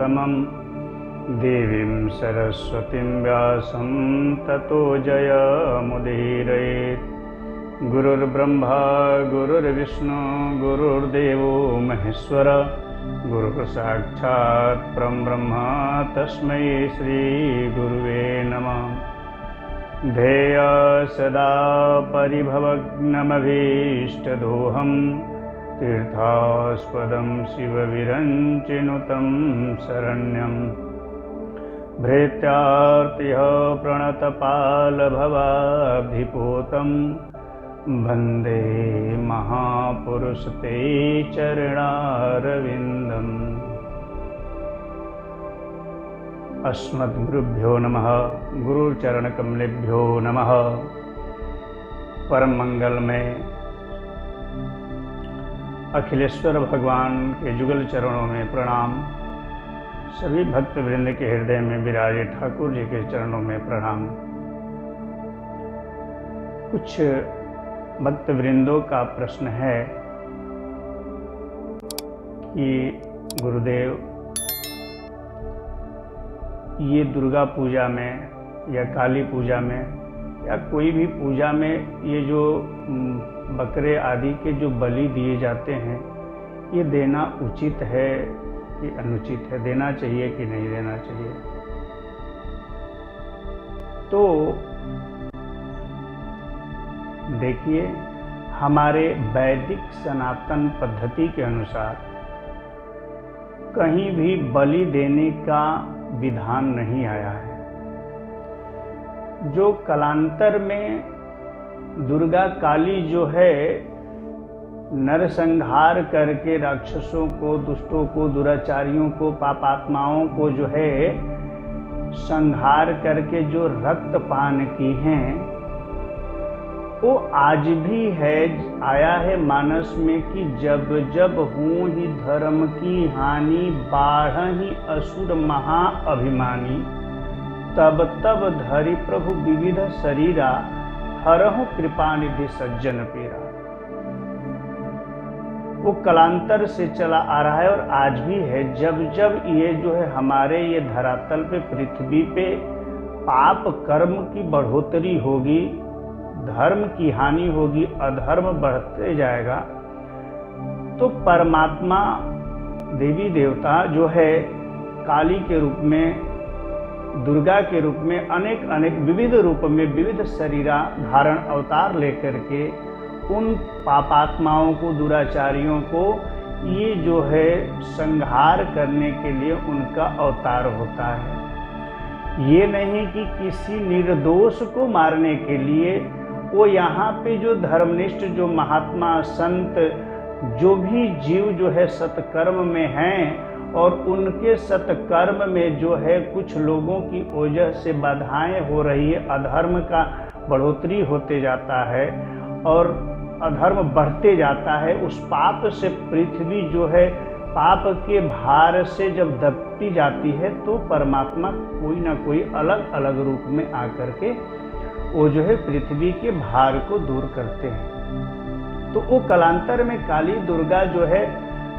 उत्तमं देवीं सरस्वतीं व्यासं ततो जयमुदीरयेत्। गुरुर्ब्रह्मा गुरुर्विष्णु गुरुर्देवो महेश्वर गुरुसाक्षात् परब्रह्म तस्मै श्रीगुरुवे नमः। ध्येय सदा परिभवग्नमभीष्टदोहं तीर्थास्पदं शिवविरञ्चिनुतं शरण्यं। भृत्यार्तिः प्रणतपालभवाब्धिपूतं वन्दे महापुरुषते चरणारविन्दम्। अस्मद्गुरुभ्यो नमः। गुरुचरणकमलेभ्यो नमः। परम मंगल में अखिलेश्वर भगवान के जुगल चरणों में प्रणाम। सभी भक्त वृंद के हृदय में विराजे ठाकुर जी के चरणों में प्रणाम। कुछ भक्त वृंदों का प्रश्न है कि गुरुदेव, ये दुर्गा पूजा में या काली पूजा में या कोई भी पूजा में ये जो बकरे आदि के जो बलि दिए जाते हैं, ये देना उचित है कि अनुचित है? देना चाहिए कि नहीं देना चाहिए? तो देखिए, हमारे वैदिक सनातन पद्धति के अनुसार कहीं भी बलि देने का विधान नहीं आया है। जो कालांतर में दुर्गा काली जो है नरसंहार करके राक्षसों को, दुष्टों को, दुराचारियों को, पापात्माओं को जो है संहार करके जो रक्तपान की हैं, वो आज भी है, आया है मानस में कि जब जब हूँ ही धर्म की हानि, बाढ़हि असुर महा अभिमानी, तब तब धरि प्रभु विविध शरीरा, हरहु कृपा निधि सज्जन पीरा। वो कालांतर से चला आ रहा है और आज भी है। जब जब ये जो है हमारे ये धरातल पे, पृथ्वी पे पाप कर्म की बढ़ोतरी होगी, धर्म की हानि होगी, अधर्म बढ़ते जाएगा, तो परमात्मा देवी देवता जो है काली के रूप में, दुर्गा के रूप में, अनेक अनेक विविध रूप में, विविध शरीरा धारण अवतार लेकर के उन पापात्माओं को, दुराचारियों को ये जो है संहार करने के लिए उनका अवतार होता है। ये नहीं कि किसी निर्दोष को मारने के लिए। वो यहाँ पे जो धर्मनिष्ठ, जो महात्मा, संत, जो भी जीव जो है सत्कर्म में हैं और उनके सत्कर्म में जो है कुछ लोगों की वजह से बाधाएं हो रही है, अधर्म का बढ़ोतरी होते जाता है और अधर्म बढ़ते जाता है, उस पाप से पृथ्वी जो है पाप के भार से जब दबती जाती है, तो परमात्मा कोई ना कोई अलग अलग रूप में आकर के वो जो है पृथ्वी के भार को दूर करते हैं। तो वो कालांतर में काली, दुर्गा जो है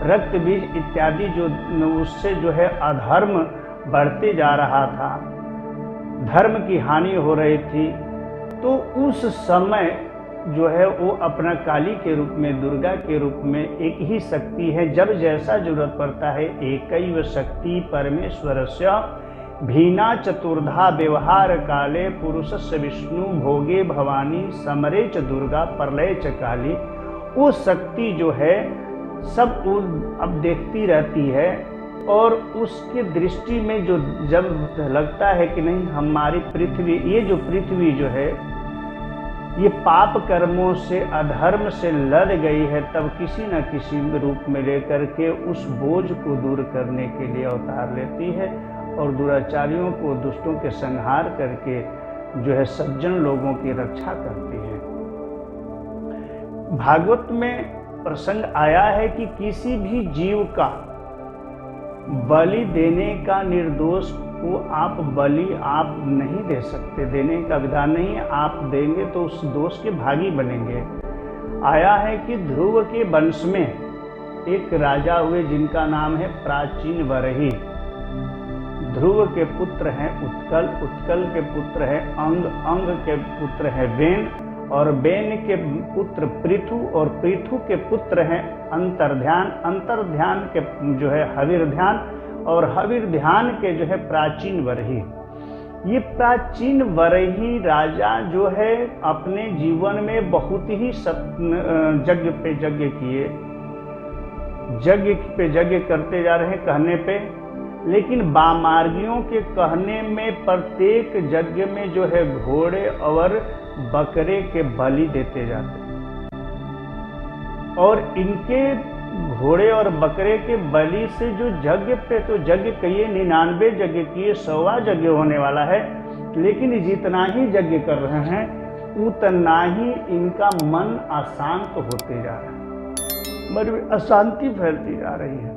रक्त बीज इत्यादि जो उससे जो है अधर्म बढ़ते जा रहा था, धर्म की हानि हो रही थी, तो उस समय जो है वो अपना काली के रूप में, दुर्गा के रूप में एक ही शक्ति है। जब जैसा जरूरत पड़ता है, एकैव शक्ति परमेश्वरस्य भीना चतुर्धा व्यवहार काले, पुरुषस्य विष्णु भोगे भवानी, समरे च दुर्गा प्रलय च काली। वो शक्ति जो है सब अब देखती रहती है और उसकी दृष्टि में जो जब लगता है कि नहीं हमारी पृथ्वी, ये जो पृथ्वी जो है ये पाप कर्मों से, अधर्म से लद गई है, तब किसी न किसी रूप में लेकर के उस बोझ को दूर करने के लिए अवतार लेती है और दुराचारियों को, दुष्टों के संहार करके जो है सज्जन लोगों की रक्षा करती है। भागवत में प्रसंग आया है कि किसी भी जीव का बलि देने का, निर्दोष को आप बलि आप नहीं दे सकते, देने का विधान नहीं है। आप देंगे तो उस दोष के भागी बनेंगे। आया है कि ध्रुव के वंश में एक राजा हुए जिनका नाम है प्राचीन बरही। ध्रुव के पुत्र हैं उत्कल, उत्कल के पुत्र हैं अंग, अंग के पुत्र हैं वेन, और वेन के पुत्र पृथु, और पृथु के पुत्र हैं अंतर्ध्यान, अंतर्ध्यान के जो है हविर्ध्यान, और हविर्ध्यान के जो है प्राचीन वरही। ये प्राचीन वरही राजा जो है अपने जीवन में बहुत ही यज्ञ पे यज्ञ किए, यज्ञ पे यज्ञ करते जा रहे हैं कहने पे, लेकिन बामार्गियों के कहने में प्रत्येक यज्ञ में जो है घोड़े और बकरे के बलि देते जाते हैं, और इनके घोड़े और बकरे के बलि से जो यज्ञ पे तो यज्ञ किए 99 यज्ञ किए, 100वां यज्ञ होने वाला है, लेकिन जितना ही यज्ञ कर रहे हैं उतना ही इनका मन अशांत होते जा रहा है, मन में अशांति फैलती जा रही है।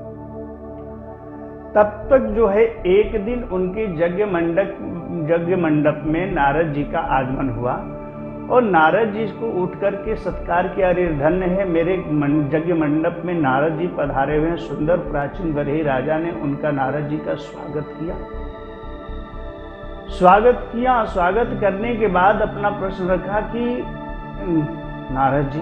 तब तक जो है एक दिन उनके यज्ञ मंडप में नारद जी का आगमन हुआ, और नारद जी को उठ करके सत्कार किया, अरे धन्य है मेरे यज्ञ मंडप में नारद जी पधारे हुए हैं। सुंदर प्राचीन वरही राजा ने उनका नारद जी का स्वागत किया। स्वागत करने के बाद अपना प्रश्न रखा कि नारद जी,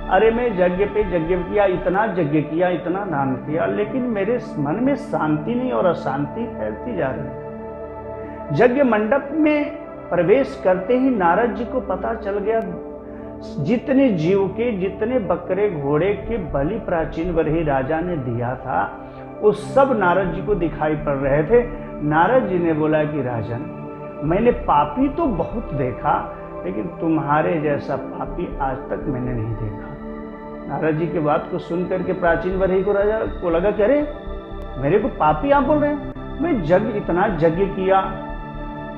अरे मैं यज्ञ पे यज्ञ किया, इतना यज्ञ किया, इतना दान किया, लेकिन मेरे मन में शांति नहीं और अशांति फैलती जा रही है। यज्ञ मंडप में प्रवेश करते ही नारद जी को पता चल गया, जितने जीव के, जितने बकरे घोड़े के बलि प्राचीन वरही राजा ने दिया था, वो सब नारद जी को दिखाई पड़ रहे थे। नारद जी ने बोला कि राजन, मैंने पापी तो बहुत देखा, लेकिन तुम्हारे जैसा पापी आज तक मैंने नहीं देखा। नारद जी की बात को सुन करके प्राचीन वरही को राजा को लगा कि अरे मेरे को पापी आप बोल रहे हैं, मैं इतना यज्ञ किया,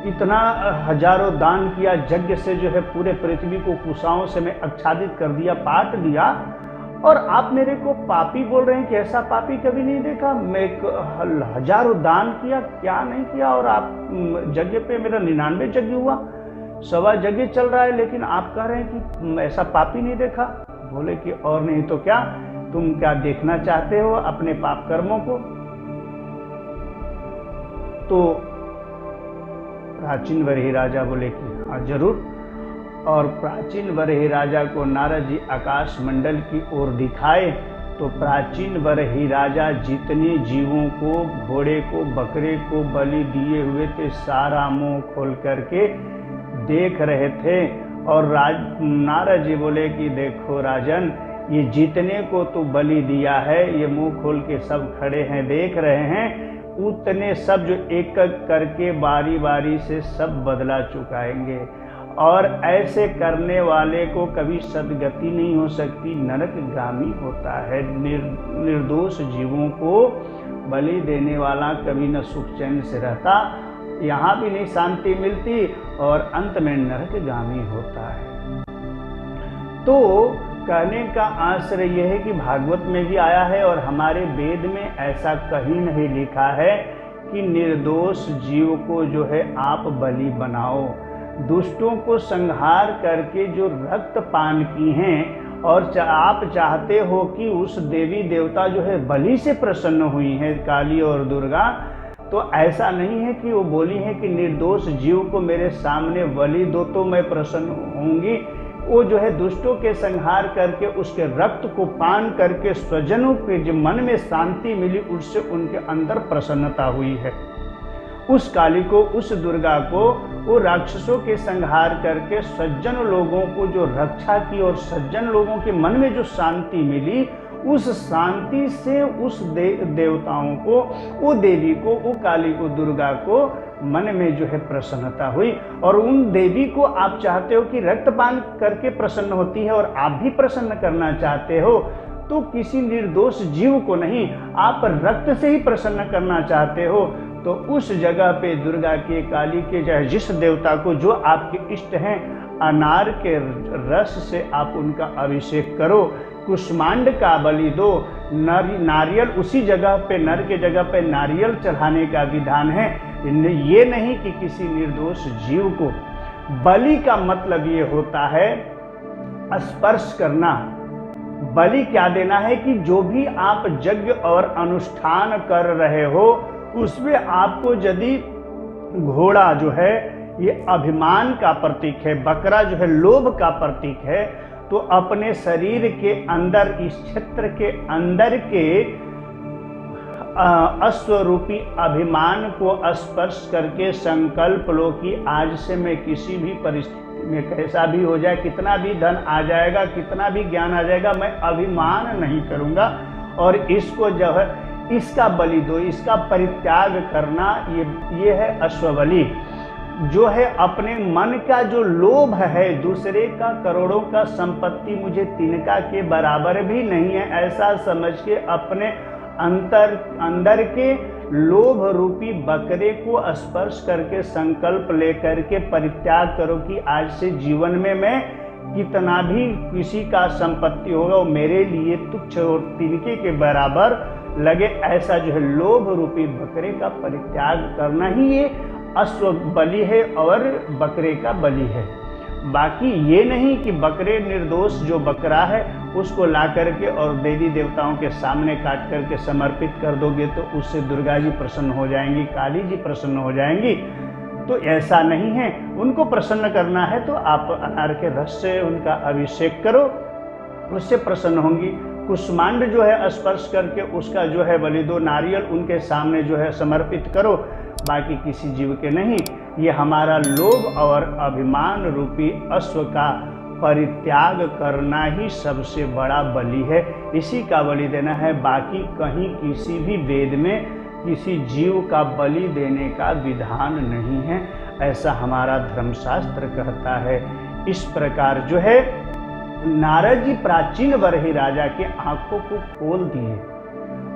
इतना हजारों दान किया, यज्ञ से जो है पूरे पृथ्वी को कुशाओं से मैं आच्छादित कर दिया, पाट दिया, और आप मेरे को पापी बोल रहे हैं कि ऐसा पापी कभी नहीं देखा। मैं हजारों दान किया, क्या नहीं किया, और आप यज्ञ पे मेरा 99 यज्ञ हुआ, 100वां यज्ञ चल रहा है, लेकिन आप कह रहे हैं कि ऐसा पापी नहीं देखा। बोले कि और नहीं तो क्या, तुम क्या देखना चाहते हो अपने पाप कर्मों को? तो प्राचीन वरही राजा बोले कि हाँ जरूर, और प्राचीन वरही राजा को नारद जी आकाश मंडल की ओर दिखाए, तो प्राचीन वरही राजा जितने जीवों को, घोड़े को, बकरे को बलि दिए हुए थे, सारा मुंह खोल करके देख रहे थे। और नारद जी बोले कि देखो राजन, ये जितने को तू बलि दिया है, ये मुंह खोल के सब खड़े हैं, देख रहे हैं, उतने सब जो एक एक करके बारी बारी से सब बदला चुकाएंगे, और ऐसे करने वाले को कभी सदगति नहीं हो सकती, नरकगामी होता है। निर्दोष जीवों को बलि देने वाला कभी न सुख चैन से रहता, यहाँ भी नहीं शांति मिलती, और अंत में नरकगामी होता है। तो कहने का आश्रय यह है कि भागवत में भी आया है, और हमारे वेद में ऐसा कहीं नहीं लिखा है कि निर्दोष जीव को जो है आप बलि बनाओ। दुष्टों को संहार करके जो रक्तपान की हैं, और आप चाहते हो कि उस देवी देवता जो है बलि से प्रसन्न हुई हैं, काली और दुर्गा, तो ऐसा नहीं है कि वो बोली है कि निर्दोष जीव को मेरे सामने बलि दो तो मैं प्रसन्न होंगी। वो जो है दुष्टों के संहार करके उसके रक्त को पान करके स्वजनों के जो मन में शांति मिली, उससे उनके अंदर प्रसन्नता हुई है। उस काली को, उस दुर्गा को, वो राक्षसों के संहार करके सज्जन लोगों को जो रक्षा की और सज्जन लोगों के मन में जो शांति मिली, उस शांति से उस देवताओं को, वो देवी को, वो काली को, दुर्गा को मन में जो है प्रसन्नता हुई। और उन देवी को आप चाहते हो कि रक्तपान करके प्रसन्न होती है, और आप भी प्रसन्न करना चाहते हो, तो किसी निर्दोष जीव को नहीं, आप रक्त से ही प्रसन्न करना चाहते हो, तो उस जगह पे दुर्गा के, काली के, चाहे जिस देवता को जो आपके इष्ट हैं, अनार के रस से आप उनका अभिषेक करो, कुष्मांड का बलि दो, नारियल उसी जगह पे, नर के जगह पे नारियल चढ़ाने का विधान है। ये नहीं कि किसी निर्दोष जीव को। बलि का मतलब ये होता है स्पर्श करना। बलि क्या देना है कि जो भी आप यज्ञ और अनुष्ठान कर रहे हो, उसमें आपको यदि घोड़ा जो है ये अभिमान का प्रतीक है, बकरा जो है लोभ का प्रतीक है, तो अपने शरीर के अंदर, इस क्षेत्र के अंदर के अश्वरूपी अभिमान को स्पर्श करके संकल्प लो कि आज से मैं किसी भी परिस्थिति में, कैसा भी हो जाए, कितना भी धन आ जाएगा, कितना भी ज्ञान आ जाएगा, मैं अभिमान नहीं करूंगा। और इसको जो है इसका बलि दो, इसका परित्याग करना, ये है अश्वबलि। जो है अपने मन का जो लोभ है, दूसरे का करोड़ों का संपत्ति मुझे तिनका के बराबर भी नहीं है, ऐसा समझ के अपने अंदर के लोभ रूपी बकरे को स्पर्श करके संकल्प लेकर के परित्याग करो कि आज से जीवन में मैं कितना भी किसी का संपत्ति होगा वो मेरे लिए तुच्छ और तिनके के बराबर लगे, ऐसा जो है लोभ रूपी बकरे का परित्याग करना ही ये अश्व बलि है और बकरे का बलि है। बाकी ये नहीं कि बकरे निर्दोष जो बकरा है उसको ला करके और देवी देवताओं के सामने काट करके समर्पित कर दोगे तो उससे दुर्गा जी प्रसन्न हो जाएंगी, काली जी प्रसन्न हो जाएंगी। तो ऐसा नहीं है। उनको प्रसन्न करना है तो आप अनार के रस से उनका अभिषेक करो, उससे प्रसन्न होंगी। कुष्मांड जो है स्पर्श करके उसका जो है बलि दो, नारियल उनके सामने जो है समर्पित करो, बाकी किसी जीव के नहीं। ये हमारा लोभ और अभिमान रूपी अश्व का परित्याग करना ही सबसे बड़ा बलि है, इसी का बलि देना है। बाकी कहीं किसी भी वेद में किसी जीव का बलि देने का विधान नहीं है, ऐसा हमारा धर्मशास्त्र कहता है। इस प्रकार जो है नारद जी प्राचीन बरही राजा के आंखों को खोल दिए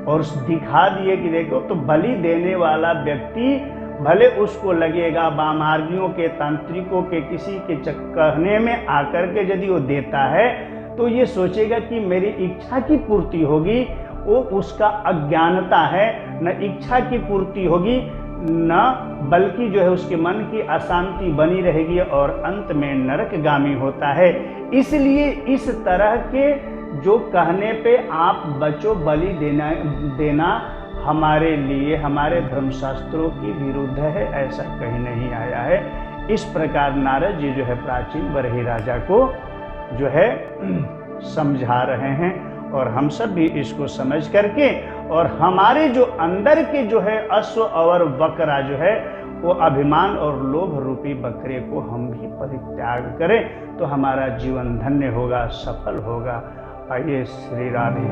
और दिखा दिए कि देखो, तो बलि देने वाला व्यक्ति भले उसको लगेगा वामार्गियों के, तांत्रिकों के, किसी के कहने में आकर के यदि वो देता है तो ये सोचेगा कि मेरी इच्छा की पूर्ति होगी, वो उसका अज्ञानता है, न इच्छा की पूर्ति होगी न बल्कि जो है उसके मन की अशांति बनी रहेगी और अंत में नरकगामी होता है। इसलिए इस तरह के जो कहने पे आप बचो, बलि देना हमारे लिए, हमारे धर्मशास्त्रों की विरुद्ध है, ऐसा कहीं नहीं आया है। इस प्रकार नारद जी जो है प्राचीन बरही राजा को जो है समझा रहे हैं और हम सब भी इसको समझ करके और हमारे जो अंदर के जो है अश्व और बकरा जो है वो अभिमान और लोभ रूपी बकरे को हम भी परित्याग करें तो हमारा जीवन धन्य होगा, सफल होगा। आइए, श्री राधे।